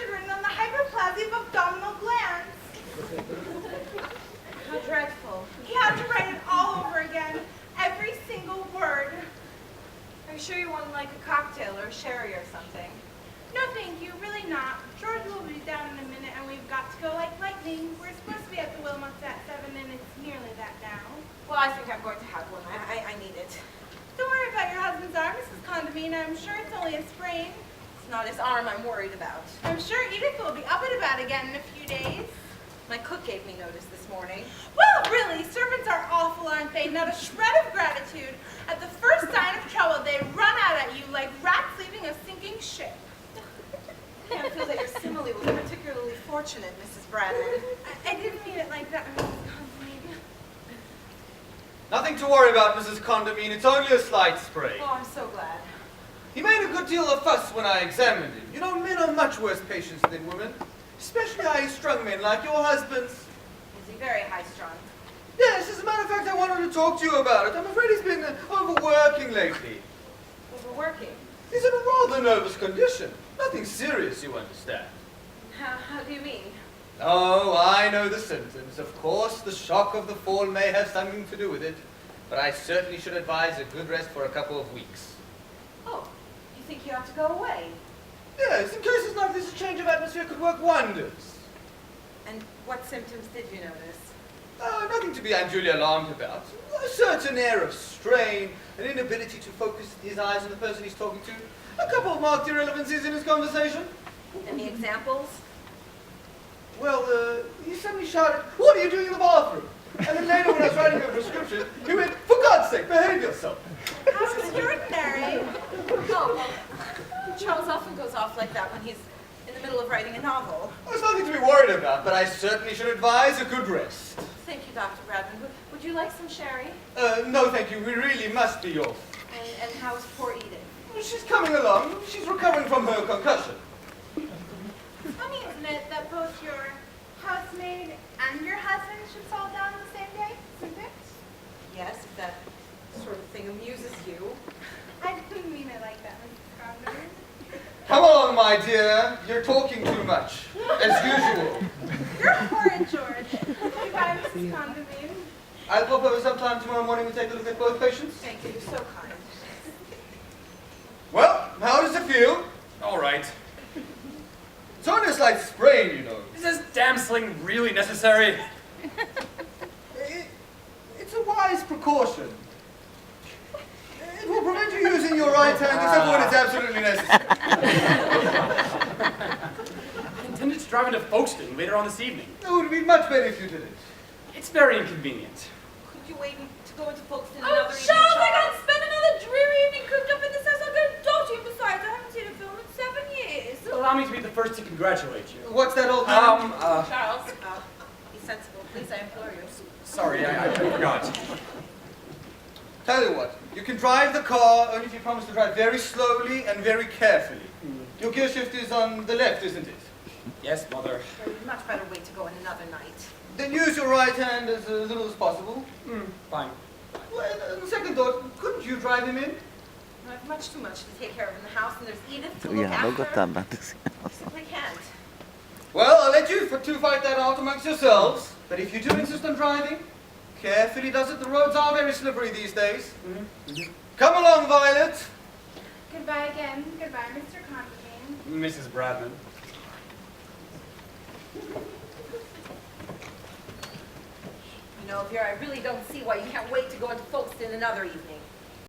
lecture written on the hyperplasia of abdominal glands. How dreadful. He had to write it all over again, every single word. Are you sure you wouldn't like a cocktail or a sherry or something? No, thank you, really not. George will be down in a minute, and we've got to go like lightning. We're supposed to be at the Wilmots at 7, and it's nearly that now. Well, I think I'm going to have one. I need it. Don't worry about your husband's arm, Mrs. Condamine. I'm sure it's only a sprain. It's not his arm I'm worried about. I'm sure Edith will be up and about again in a few days. My cook gave me notice this morning. Well, really, servants are awful, aren't they? Not a shred of gratitude. At the first sign of trouble, they run out at you like rats leaving a sinking ship. I feel that your simile was particularly fortunate, Mrs. Bradman. I didn't mean it like that, Mrs. Condamine. Nothing to worry about, Mrs. Condamine. It's only a slight sprain. Oh, I'm so glad. He made a good deal of fuss when I examined him. You know, men are much worse patients than women, especially high-strung men like your husband's. Is he very high-strung? Yes, as a matter of fact, I wanted to talk to you about it. I'm afraid he's been overworking lately. Overworking? He's in a rather nervous condition. Nothing serious, you understand. How do you mean? Oh, I know the symptoms. Of course, the shock of the fall may have something to do with it, but I certainly should advise a good rest for a couple of weeks. Oh, you think you have to go away? Yes, in cases like this, a change of atmosphere could work wonders. And what symptoms did you notice? Nothing to be unduly alarmed about. A certain air of strain, an inability to focus his eyes on the person he's talking to, a couple of marked irrelevancies in his conversation. Any examples? Well, he suddenly shouted, "What are you doing in the bathroom?" And then later when I was writing a prescription, he went, "For God's sake, behave yourself." How extraordinary. Oh, well, Charles often goes off like that when he's in the middle of writing a novel. There's nothing to be worried about, but I certainly should advise a good rest. Thank you, Dr. Bradman. Would you like some sherry? No, thank you. We really must be off. And how's poor Edith? She's coming along. She's recovering from her concussion. Funny, isn't it, that both your housemaid and your husband should fall down the same day, isn't it? Yes, if that sort of thing amuses you. I didn't mean it like that, Mrs. Condamine. Come along, my dear. You're talking too much, as usual. You're horrid, George. Goodbye, Mrs. Condamine. I'll pop over sometime tomorrow morning and take a look at both patients. Thank you, you're so kind. Well, how does it feel? All right. It's only a slight sprain, you know. Is this damn sling really necessary? It's a wise precaution. It will prevent you using your right hand except when it's absolutely necessary. I intended to drive into Folkestone later on this evening. It would be much better if you did it. It's very inconvenient. Could you wait to go into Folkestone Oh, another Charles, evening, I can't spend another dreary evening cooped up in this house. I've got a daughter, and besides, I haven't seen a film in 7 years. Allow me to be the first to congratulate you. What's that old man? Charles, be sensible, please, I implore you. Sorry, I forgot. Tell you what, you can drive the car only if you promise to drive very slowly and very carefully. Your gear shift is on the left, isn't it? Yes, Mother. There's a much better way to go in another night. Then use your right hand as little as possible. Fine. Well, on second thought, couldn't you drive him in? I have much too much to take care of in the house, and there's Edith to Tu look ja, no after. gotta Simply can't. Well, I'll let you two fight that out amongst yourselves. But if you do insist on driving, carefully does it. The roads are very slippery these days. Come along, Violet. Goodbye again. Goodbye, Mr. Condamine. Mrs. Bradman. You know, Vera, I really don't see why you can't wait to go into Folkestone another evening.